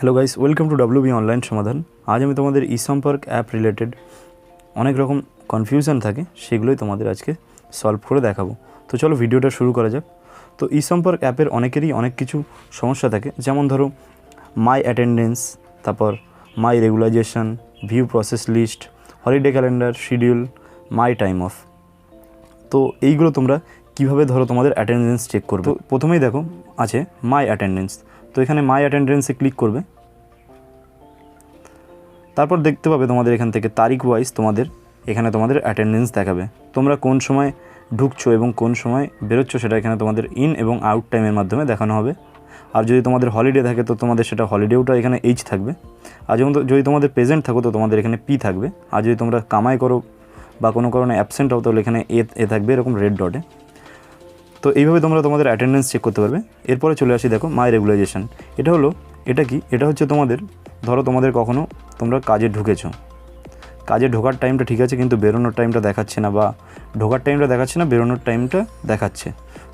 Hello guys, welcome to WB online সমাধান। আজ আমি তোমাদের ই সম্পর্ক অ্যাপ রিলেটেড অনেক রকম কনফিউশন থাকে, সেগুলোই তোমাদের আজকে সলভ করে দেখাবো। তো চলো ভিডিওটা শুরু করা যাক। তো ই সম্পর্ক অ্যাপের অনেকেরই অনেক কিছু সমস্যা থাকে, যেমন ধরো মাই অ্যাটেন্ডেন্স, তারপর my regularization, view process list, holiday calendar, schedule, my time off. তো এইগুলো তোমরা কীভাবে ধরো তোমাদের অ্যাটেন্ডেন্স চেক করবে। তো প্রথমেই দেখো আছে মাই অ্যাটেন্ডেন্স। তো এখানে মাই অ্যাটেন্ডেন্সে ক্লিক করবে, তারপর দেখতে পাবে তোমাদের এখান থেকে তারিখ ওয়াইজ তোমাদের এখানে তোমাদের অ্যাটেন্ডেন্স দেখাবে। তোমরা কোন সময় ঢুকছো এবং কোন সময় বেরোচ্ছো সেটা এখানে তোমাদের ইন এবং আউট টাইমের মাধ্যমে দেখানো হবে। আর যদি তোমাদের হলিডে থাকে তো তোমাদের সেটা হলিডেওটা এখানে এইচ থাকবে। আর যেমন যদি তোমাদের প্রেজেন্ট থাকো তো তোমাদের এখানে পি থাকবে। আর যদি তোমরা কামাই করো বা কোনো কারণে অ্যাবসেন্ট হও তাহলে এখানে এ থাকবে এরকম রেড ডটে। তো এইভাবে তোমরা তোমাদের অ্যাটেন্ডেন্স চেক করতে পারবে। এরপরে চলে আসি, দেখো মাই রেগুলাইজেশন। এটা কি এটা হচ্ছে তোমাদের ধরো তোমাদের কখনো তোমরা কাজে ঢুকেছো, কাজে ঢোকার টাইমটা ঠিক আছে কিন্তু বেরোনোর টাইমটা দেখাচ্ছে না, বা ঢোকার টাইমটা দেখাচ্ছে না, বেরোনোর টাইমটা দেখাচ্ছে।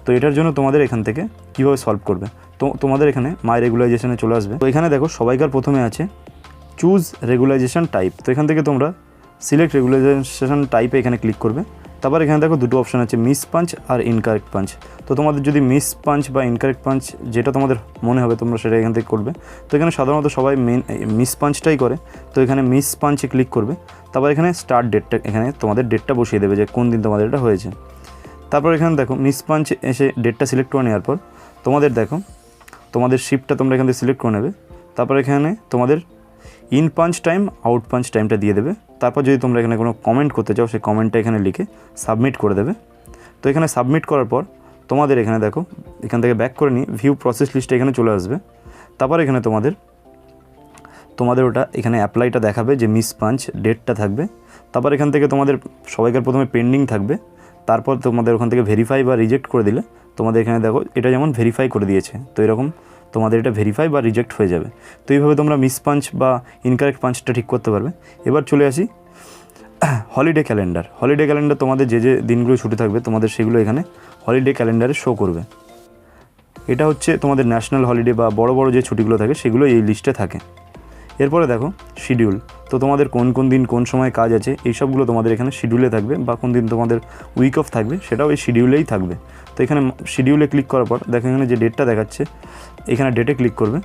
তো এটার জন্য তোমাদের এখান থেকে কীভাবে সলভ করবে, তো তোমাদের এখানে মাই রেগুলাইজেশনে চলে আসবে। তো এখানে দেখো সবাইকার প্রথমে আছে চুজ রেগুলাইজেশন টাইপ। তো এখান থেকে তোমরা সিলেক্ট রেগুলাইজেশন টাইপে এখানে ক্লিক করবে। তারপর এখানে দেখো দুটো অপশান আছে, মিস পাঞ্চ আর ইনকারেক্ট পাঞ্চ। তো তোমাদের যদি মিস পাঞ্চ বা ইনকারেক্ট পাঞ্চ যেটা তোমাদের মনে হবে তোমরা সেটা এখান থেকে করবে। তো এখানে সাধারণত সবাই মিস পাঞ্চটাই করে। তো এখানে মিস পাঞ্চে ক্লিক করবে। তারপর এখানে স্টার্ট ডেটটা, এখানে তোমাদের ডেটটা বসিয়ে দেবে যে কোন দিন তোমাদের এটা হয়েছে। তারপর এখানে দেখো মিস পাঞ্চ এসে ডেটটা সিলেক্ট করে নেওয়ার পর তোমাদের দেখো তোমাদের শিফটটা তোমরা এখান থেকে সিলেক্ট করে নেবে। তারপর এখানে তোমাদের in punch time, out punch টাইমটা দিয়ে দেবে। তারপর যদি তোমরা এখানে কোনো কমেন্ট করতে চাও সেই কমেন্টটা এখানে লিখে সাবমিট করে দেবে। তো এখানে সাবমিট করার পর তোমাদের এখানে দেখো এখান থেকে ব্যাক করে নিয়ে ভিউ প্রসেস লিস্টে এখানে চলে আসবে। তারপর এখানে তোমাদের ওটা এখানে অ্যাপ্লাইটা দেখাবে যে মিস পাঞ্চ ডেটটা থাকবে। তারপর এখান থেকে তোমাদের সবাইকার প্রথমে পেন্ডিং থাকবে। তারপর তোমাদের ওখান থেকে ভেরিফাই বা রিজেক্ট করে দিলে তোমাদের এখানে দেখো এটা যেমন ভেরিফাই করে দিয়েছে, তো এরকম তোমাদের এটা ভেরিফাই বা রিজেক্ট হয়ে যাবে। তো এইভাবে তোমরা মিস পাঞ্চ বা ইনকারেক্ট পাঞ্চটা ঠিক করতে পারবে। এবার চলে আসি হলিডে ক্যালেন্ডার। হলিডে ক্যালেন্ডার তোমাদের যে যে দিনগুলো ছুটি থাকবে তোমাদের সেগুলো এখানে হলিডে ক্যালেন্ডারে শো করবে। এটা হচ্ছে তোমাদের ন্যাশনাল হলিডে বা বড় বড় যে ছুটিগুলো থাকে সেগুলো এই লিস্টে থাকে। এরপরে দেখো শিডিউল। তো তোমাদের কোন কোন দিন কোন সময় কাজ আছে এই সবগুলো তোমাদের এখানে শিডিউলে থাকবে, বা কোন দিন তোমাদের উইক অফ থাকবে সেটাও এই শিডিউলেই থাকবে। তো এখানে শিডিউলে ক্লিক করার পর দেখো এখানে যে ডেটটা দেখাচ্ছে এখানে ডেটে ক্লিক করবে।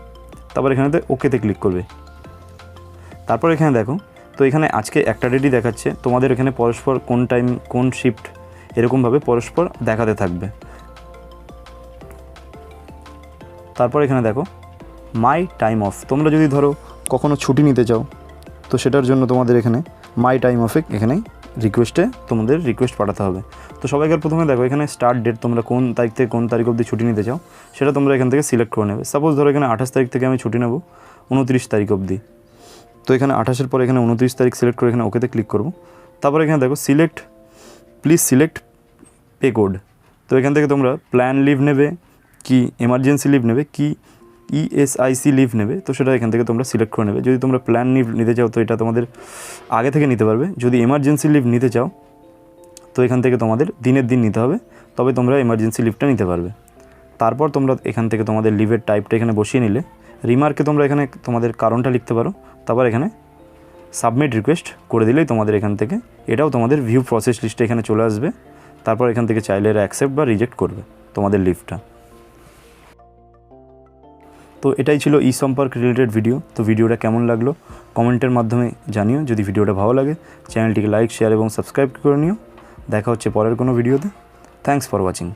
তারপর এখানেতে ওকেতে ক্লিক করবে। তারপর এখানে দেখো তো এখানে আজকে একটা ডেটই দেখাচ্ছে, তোমাদের এখানে পরস্পর কোন টাইম কোন শিফট এরকমভাবে পরস্পর দেখাতে থাকবে। তারপর এখানে দেখো মাই টাইম অফ। তোমরা যদি ধরো কখনো ছুটি নিতে চাও তো সেটার জন্য তোমাদের এখানে মাই টাইম অফে এখানেই তোমাদের রিকোয়েস্ট পাঠাতে হবে। তো সবাইকার প্রথমে দেখো এখানে স্টার্ট ডেট, তোমরা কোন তারিখ থেকে কোন তারিখ অবধি ছুটি নিতে চাও সেটা তোমরা এখান থেকে সিলেক্ট করে নেবে। সাপোজ ধরো এখানে 28 তারিখ থেকে আমি ছুটি নেব 29 তারিখ অবধি। তো এখানে 28-এর পরে এখানে 29 তারিখ সিলেক্ট করে এখানে ওকেতে ক্লিক করব। তারপরে এখানে দেখো প্লিজ সিলেক্ট পে কোড। তো এখান থেকে তোমরা প্ল্যান লিভ নেবে কি এমার্জেন্সি লিভ নেবে কি ESIC লিভ নেবে, তো সেটা এখান থেকে তোমরা সিলেক্ট করে নেবে। যদি তোমরা প্ল্যান লিভ নিতে চাও তো এটা তোমাদের আগে থেকে নিতে পারবে। যদি এমার্জেন্সি লিভ নিতে চাও তো এখান থেকে তোমাদের দিনের দিন নিতে হবে, তবে তোমরা এমার্জেন্সি লিভটা নিতে পারবে। তারপর তোমরা এখান থেকে তোমাদের লিভের টাইপটা এখানে বসিয়ে নিলে রিমার্কে তোমরা এখানে তোমাদের কারণটা লিখতে পারো। তারপর এখানে সাবমিট রিকোয়েস্ট করে দিলেই তোমাদের এখান থেকে এটাও তোমাদের ভিউ প্রসেস লিস্টে এখানে চলে আসবে। তারপর এখান থেকে চাইলে এরা অ্যাকসেপ্ট বা রিজেক্ট করবে তোমাদের লিভটা। তো এটাই ছিল ই সম্পর্ক রিলেটেড ভিডিও। তো ভিডিওটা কেমন লাগলো কমেন্টের মাধ্যমে জানিও। যদি ভিডিওটা ভালো লাগে চ্যানেলটিকে লাইক, শেয়ার এবং সাবস্ক্রাইব করে নিও। দেখা হচ্ছে পরের কোনো ভিডিওতে। Thanks for watching.